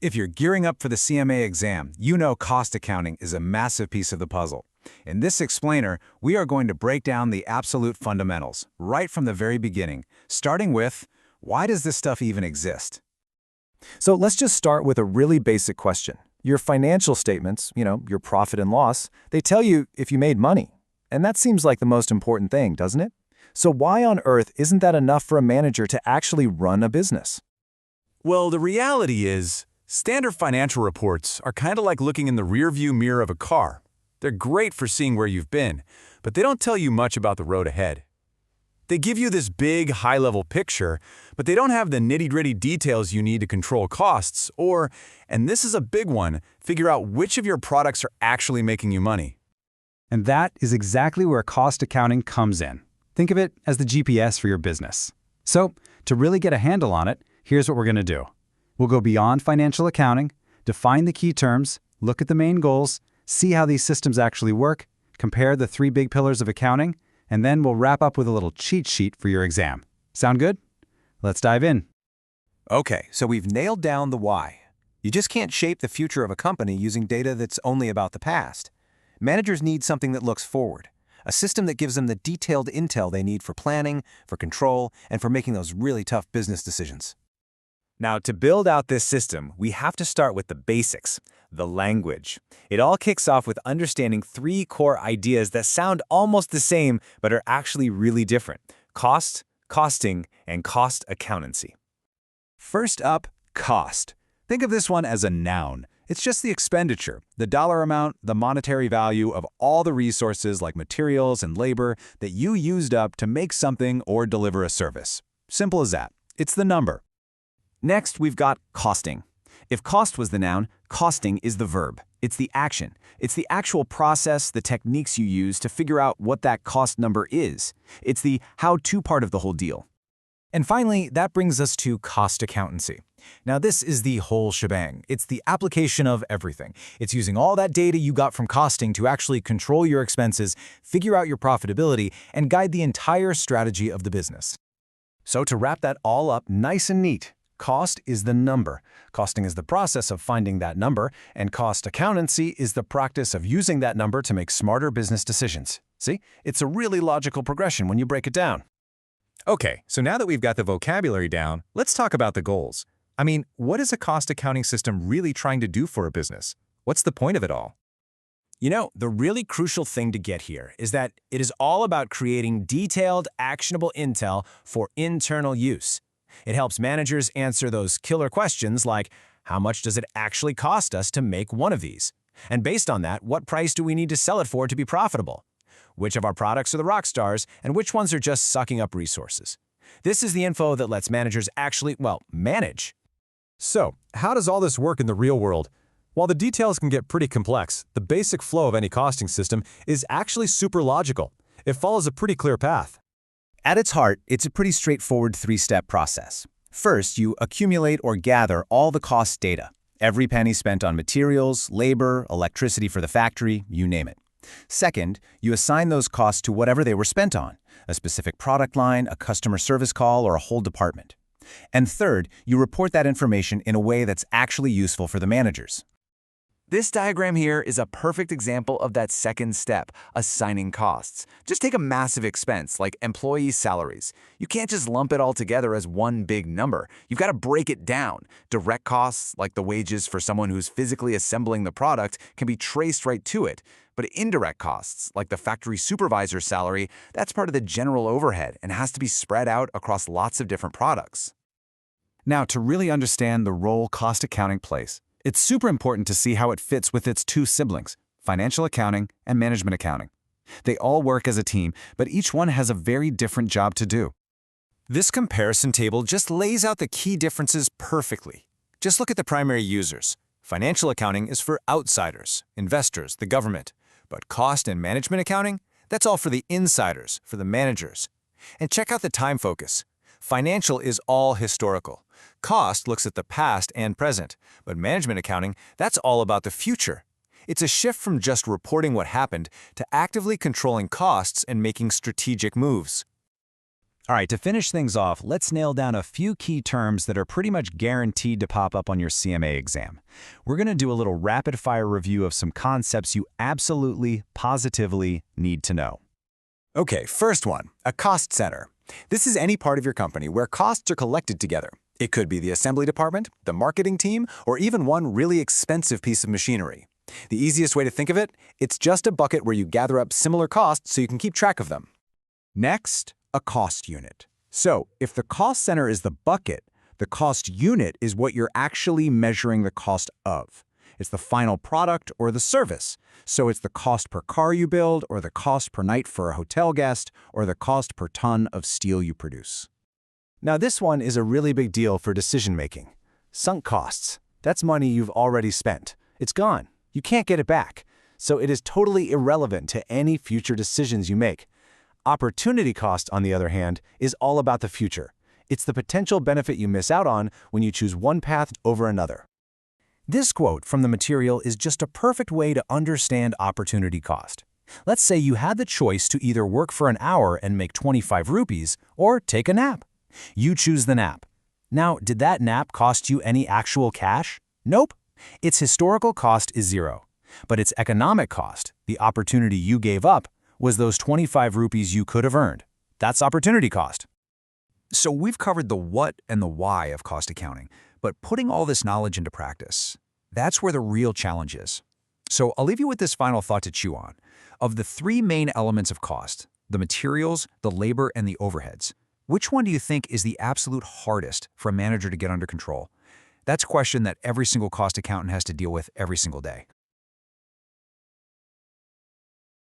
If you're gearing up for the CMA exam, you know cost accounting is a massive piece of the puzzle. In this explainer, we are going to break down the absolute fundamentals, right from the very beginning, starting with, why does this stuff even exist? So let's just start with a really basic question. Your financial statements, your profit and loss, they tell you if you made money. And that seems like the most important thing, doesn't it? So why on earth isn't that enough for a manager to actually run a business? Well, the reality is, standard financial reports are kind of like looking in the rearview mirror of a car. They're great for seeing where you've been, but they don't tell you much about the road ahead. They give you this big, high-level picture, but they don't have the nitty-gritty details you need to control costs or, and this is a big one, figure out which of your products are actually making you money. And that is exactly where cost accounting comes in. Think of it as the GPS for your business. So, to really get a handle on it, here's what we're going to do. We'll go beyond financial accounting, define the key terms, look at the main goals, see how these systems actually work, compare the 3 big pillars of accounting, and then we'll wrap up with a little cheat sheet for your exam. Sound good? Let's dive in. Okay, so we've nailed down the why. You just can't shape the future of a company using data that's only about the past. Managers need something that looks forward, a system that gives them the detailed intel they need for planning, for control, and for making those really tough business decisions. Now, to build out this system, we have to start with the basics, the language. It all kicks off with understanding 3 core ideas that sound almost the same but are actually really different: cost, costing, and cost accountancy. First up, cost. Think of this one as a noun. It's just the expenditure, the dollar amount, the monetary value of all the resources like materials and labor that you used up to make something or deliver a service. Simple as that. It's the number. Next, we've got costing. If cost was the noun, costing is the verb. It's the action. It's the actual process, the techniques you use to figure out what that cost number is. It's the how-to part of the whole deal. And finally, that brings us to cost accountancy. Now, this is the whole shebang. It's the application of everything. It's using all that data you got from costing to actually control your expenses, figure out your profitability, and guide the entire strategy of the business. So to wrap that all up nice and neat, cost is the number. Costing is the process of finding that number, and cost accountancy is the practice of using that number to make smarter business decisions. See, it's a really logical progression when you break it down. Okay, so now that we've got the vocabulary down, let's talk about the goals. I mean, what is a cost accounting system really trying to do for a business? What's the point of it all? The really crucial thing to get here is that it is all about creating detailed, actionable intel for internal use. It helps managers answer those killer questions like, how much does it actually cost us to make one of these? And based on that, what price do we need to sell it for to be profitable? Which of our products are the rock stars, and which ones are just sucking up resources? This is the info that lets managers actually, manage. So, how does all this work in the real world? While the details can get pretty complex, the basic flow of any costing system is actually super logical. It follows a pretty clear path. At its heart, it's a pretty straightforward 3-step process. First, you accumulate or gather all the cost data. Every penny spent on materials, labor, electricity for the factory, you name it. Second, you assign those costs to whatever they were spent on, a specific product line, a customer service call, or a whole department. And third, you report that information in a way that's actually useful for the managers. This diagram here is a perfect example of that second step, assigning costs. Just take a massive expense like employee salaries. You can't just lump it all together as one big number. You've got to break it down. Direct costs, like the wages for someone who's physically assembling the product, can be traced right to it. But indirect costs, like the factory supervisor's salary, that's part of the general overhead and has to be spread out across lots of different products. Now, to really understand the role cost accounting plays, it's super important to see how it fits with its 2 siblings, financial accounting and management accounting. They all work as a team, but each one has a very different job to do. This comparison table just lays out the key differences perfectly. Just look at the primary users. Financial accounting is for outsiders, investors, the government. But cost and management accounting, that's all for the insiders, for the managers. And check out the time focus. Financial is all historical. Cost looks at the past and present, but management accounting, that's all about the future. It's a shift from just reporting what happened to actively controlling costs and making strategic moves. All right, to finish things off, let's nail down a few key terms that are pretty much guaranteed to pop up on your CMA exam. We're going to do a little rapid-fire review of some concepts you absolutely, positively need to know. Okay, first one, a cost center. This is any part of your company where costs are collected together. It could be the assembly department, the marketing team, or even one really expensive piece of machinery. The easiest way to think of it, it's just a bucket where you gather up similar costs so you can keep track of them. Next, a cost unit. So, if the cost center is the bucket, the cost unit is what you're actually measuring the cost of. It's the final product or the service. So it's the cost per car you build, or the cost per night for a hotel guest, or the cost per ton of steel you produce. Now this one is a really big deal for decision-making. Sunk costs. That's money you've already spent. It's gone. You can't get it back. So it is totally irrelevant to any future decisions you make. Opportunity cost, on the other hand, is all about the future. It's the potential benefit you miss out on when you choose one path over another. This quote from the material is just a perfect way to understand opportunity cost. Let's say you had the choice to either work for an hour and make 25 rupees or take a nap. You choose the nap. Now, did that nap cost you any actual cash? Nope. Its historical cost is zero. But its economic cost, the opportunity you gave up, was those 25 rupees you could have earned. That's opportunity cost. So we've covered the what and the why of cost accounting, but putting all this knowledge into practice, that's where the real challenge is. So I'll leave you with this final thought to chew on. Of the three main elements of cost, the materials, the labor, and the overheads, which one do you think is the absolute hardest for a manager to get under control? That's a question that every single cost accountant has to deal with every single day.